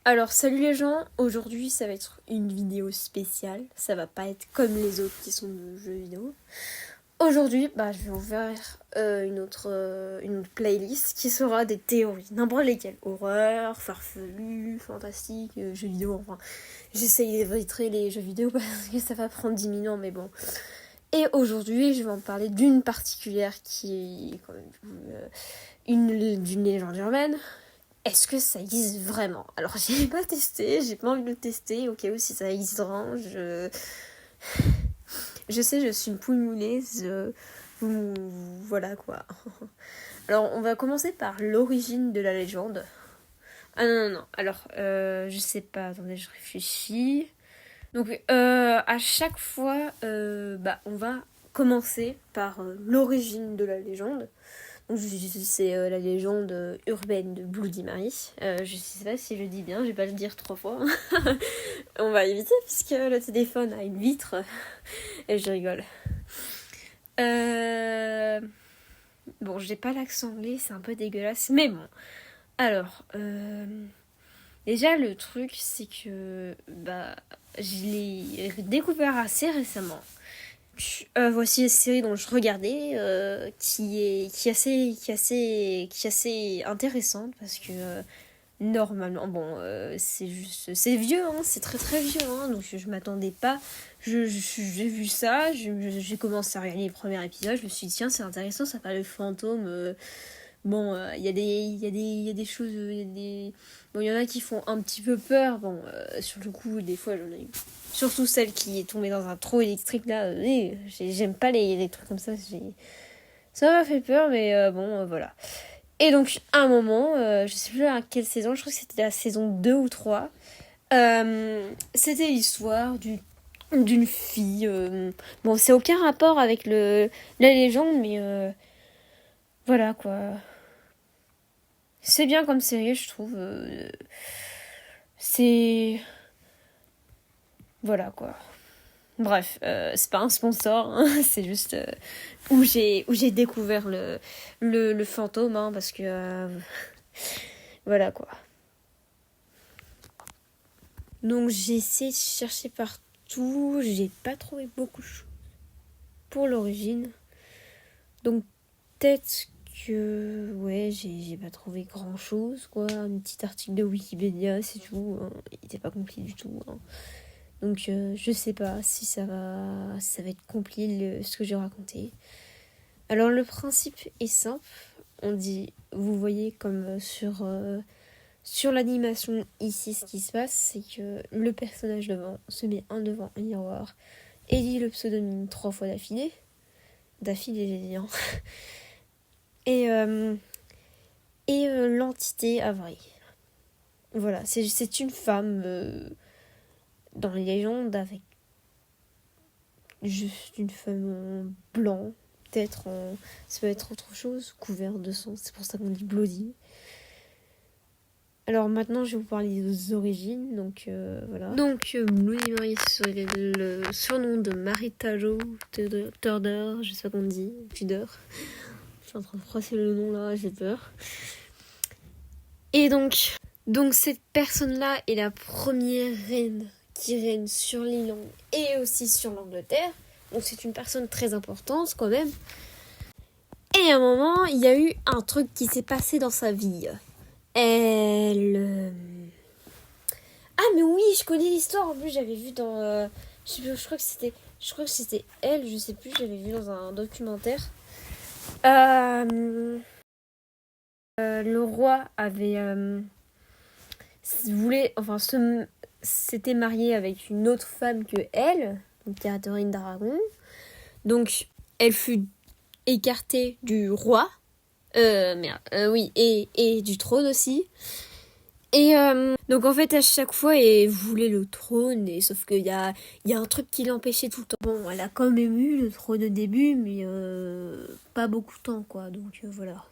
Alors salut les gens, aujourd'hui ça va être une vidéo spéciale, ça va pas être comme les autres qui sont de jeux vidéo. Aujourd'hui je vais ouvrir une autre playlist qui sera des théories, n'importe lesquelles, horreur, farfelu, fantastique, jeux vidéo, enfin j'essaye d'éviter les jeux vidéo parce que ça va prendre 10 000 ans mais bon. Et aujourd'hui je vais en parler d'une particulière qui est quand même d'une légende urbaine. Est-ce que ça existe vraiment? Alors j'ai pas testé, j'ai pas envie de le tester, au cas où si ça existe vraiment, je sais, je suis une poule mouleuse, voilà quoi. Alors on va commencer par l'origine de la légende. Ah non, alors je sais pas, attendez, je réfléchis. Donc à chaque fois, on va commencer par l'origine de la légende. C'est la légende urbaine de Bloody Mary. Je sais pas si je dis bien, je vais pas le dire 3 fois. On va éviter puisque le téléphone a une vitre. Et je rigole. Bon, j'ai pas l'accent anglais, c'est un peu dégueulasse. Mais bon. Alors, déjà le truc c'est que je l'ai découvert assez récemment. Voici une série dont je regardais qui est assez intéressante parce que normalement c'est vieux hein, c'est très très vieux hein, donc je m'attendais pas j'ai vu ça j'ai commencé à regarder les premiers épisodes, je me suis dit tiens c'est intéressant, ça parle de fantômes. Il y a des choses, il y en a qui font un petit peu peur. Sur le coup, des fois, j'en ai eu. Surtout celle qui est tombée dans un trou électrique, là. J'aime pas les trucs comme ça. Ça m'a fait peur, mais voilà. Et donc, à un moment, je sais plus à quelle saison, je crois que c'était la saison 2 ou 3. C'était l'histoire d'une fille. C'est aucun rapport avec la légende, mais voilà quoi. C'est bien comme série, je trouve. C'est... Voilà, quoi. Bref, c'est pas un sponsor, hein, c'est juste où j'ai découvert le fantôme, hein, parce que... voilà, quoi. Donc j'ai essayé de chercher partout, j'ai pas trouvé beaucoup de choses pour l'origine. Donc peut-être que... Ouais, j'ai pas trouvé grand-chose, quoi. Un petit article de Wikipédia, c'est tout. Hein. Il était pas complet du tout, hein. Donc je sais pas si ça va être complet ce que j'ai raconté. Alors le principe est simple. On dit, vous voyez comme sur l'animation ici ce qui se passe, c'est que le personnage devant se met devant un miroir et dit le pseudonyme 3 fois d'affilée. D'affilée j'ai dit hein. Et l'entité avarie. Voilà, c'est une femme dans les légendes avec juste une femme en blanc, peut-être ça peut être autre chose, couvert de sang, c'est pour ça qu'on dit bloody. Alors maintenant je vais vous parler des origines, donc voilà. Donc Bloody Mary c'est le surnom de Marita Jo Tudor, je sais pas comment on dit, Tudor. Je suis en train de froisser le nom là, j'ai peur. Et donc cette personne-là est la première reine qui règne sur l'Irlande et aussi sur l'Angleterre. Donc c'est une personne très importante quand même. Et à un moment, il y a eu un truc qui s'est passé dans sa vie. Elle... Ah mais oui, je connais l'histoire. En plus, j'avais vu dans... je crois que c'était elle, je sais plus, j'avais vu dans un documentaire. Le roi avait... s'était marié avec une autre femme que elle, donc Catherine d'Aragon. Donc, elle fut écartée du roi. Oui, et du trône aussi. Et donc en fait à chaque fois elle voulait le trône, et sauf qu'il y a un truc qui l'empêchait tout le temps. Bon, elle a quand même eu le trône au début, mais pas beaucoup de temps quoi, donc voilà.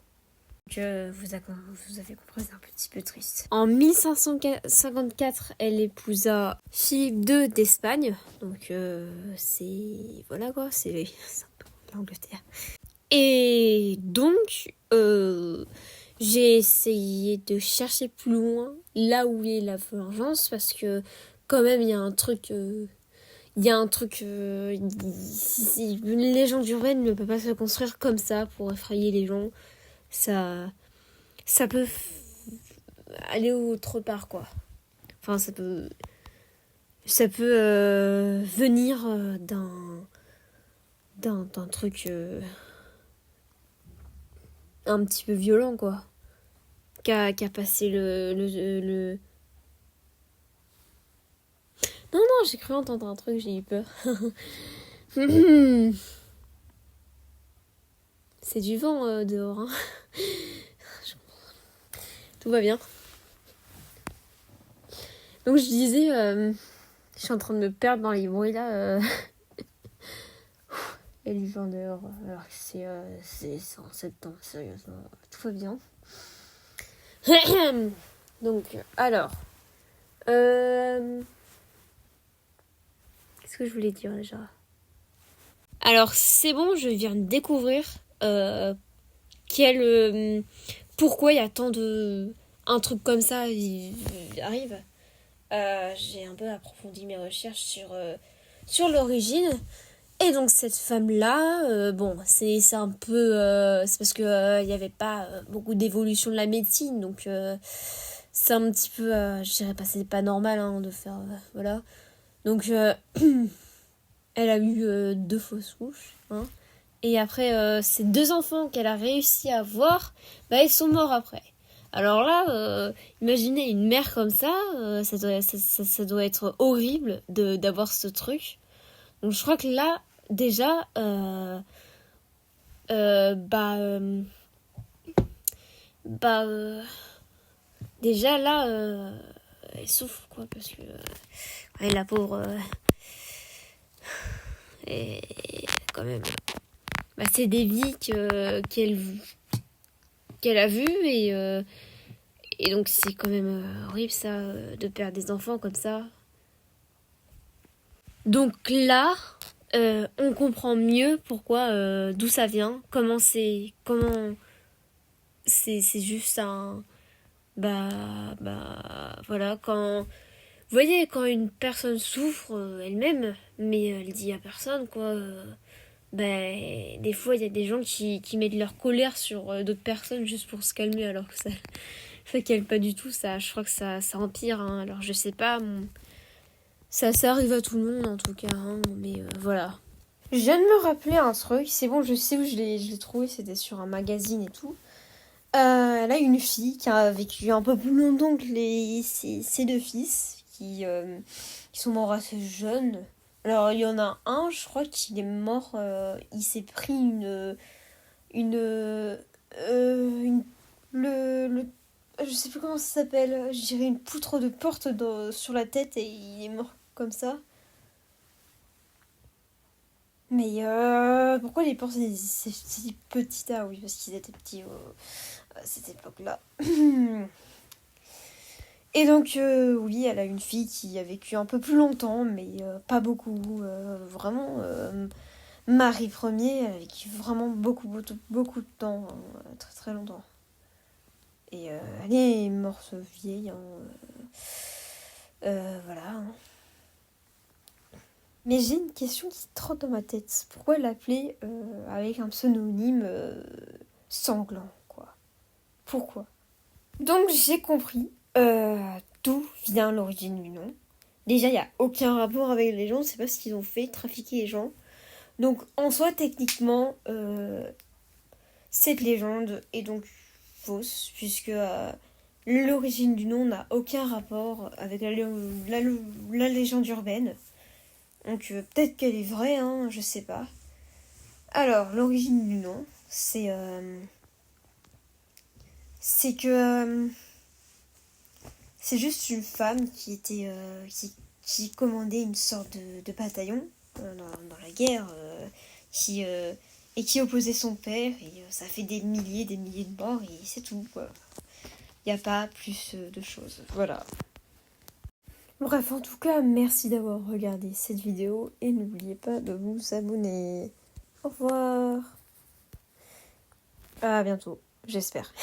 Donc vous avez compris, c'est un petit peu triste. En 1554, elle épousa Philippe II d'Espagne, donc c'est... voilà quoi, c'est un peu l'Angleterre. Et donc, j'ai essayé de chercher plus loin là où est la vengeance parce que quand même il y a un truc une légende urbaine ne peut pas se construire comme ça pour effrayer les gens. Ça peut aller autre part quoi. Enfin ça peut venir d'un truc un petit peu violent quoi. Qu'a passé le... Non, j'ai cru entendre un truc, j'ai eu peur. C'est du vent dehors. Hein. Tout va bien. Donc je disais, je suis en train de me perdre dans les bruits là. Et du vent dehors, alors que c'est en septembre, sérieusement. Tout va bien. Donc, alors. Qu'est-ce que je voulais dire déjà? Alors, c'est bon, je viens de découvrir pourquoi il y a tant de... Un truc comme ça il arrive. J'ai un peu approfondi mes recherches sur l'origine. Et donc cette femme-là, bon, c'est un peu... c'est parce que il n'y avait pas beaucoup d'évolution de la médecine. Donc c'est un petit peu... je dirais pas, c'est pas normal hein, de faire... voilà. Donc elle a eu 2 fausses couches. Hein. Et après, ces 2 enfants qu'elle a réussi à avoir, bah, ils sont morts après. Alors là, imaginez une mère comme ça, ça doit être horrible d'avoir ce truc. Donc je crois que là, déjà, déjà là, elle souffre quoi, parce que ouais, la pauvre, est quand même, bah, c'est des vies qu'elle a vues et donc c'est quand même horrible ça, de perdre des enfants comme ça. Donc là, on comprend mieux pourquoi, d'où ça vient, c'est juste un, voilà, quand, vous voyez, quand une personne souffre elle-même, mais elle dit à personne quoi, des fois il y a des gens qui mettent leur colère sur d'autres personnes juste pour se calmer alors que ça calme pas du tout, ça, je crois que ça empire, hein, alors je sais pas, ça arrive à tout le monde en tout cas, hein, mais voilà. Je viens de me rappeler un truc, c'est bon, je sais où je l'ai trouvé, c'était sur un magazine et tout. Elle a une fille qui a vécu un peu plus longtemps que ses 2 fils, qui sont morts assez jeunes. Alors, il y en a un, je crois qu'il est mort, il s'est pris une, je sais plus comment ça s'appelle, je dirais une poutre de porte sur la tête et il est mort comme ça. Mais pourquoi les portes c'est si petit? Ah oui, parce qu'ils étaient petits à cette époque-là. Et donc, oui, elle a une fille qui a vécu un peu plus longtemps, mais pas beaucoup. Vraiment, Marie Ier, elle a vécu vraiment beaucoup de temps, hein, très très longtemps. Et elle est morte vieille, hein, voilà. Hein. Mais j'ai une question qui trotte dans ma tête. Pourquoi l'appeler avec un pseudonyme sanglant, quoi? Pourquoi? Donc j'ai compris d'où vient l'origine du nom. Déjà, il n'y a aucun rapport avec les gens, c'est pas ce qu'ils ont fait, trafiquer les gens. Donc en soi, techniquement, cette légende est donc fausse, puisque l'origine du nom n'a aucun rapport avec la légende urbaine. Donc peut-être qu'elle est vraie, hein, je sais pas. Alors, l'origine du nom, c'est que c'est juste une femme qui était qui commandait une sorte de bataillon dans la guerre et qui opposait son père et ça fait des milliers de morts et c'est tout quoi. Il n'y a pas plus de choses. Voilà. Bref, en tout cas, merci d'avoir regardé cette vidéo et n'oubliez pas de vous abonner. Au revoir. À bientôt, j'espère.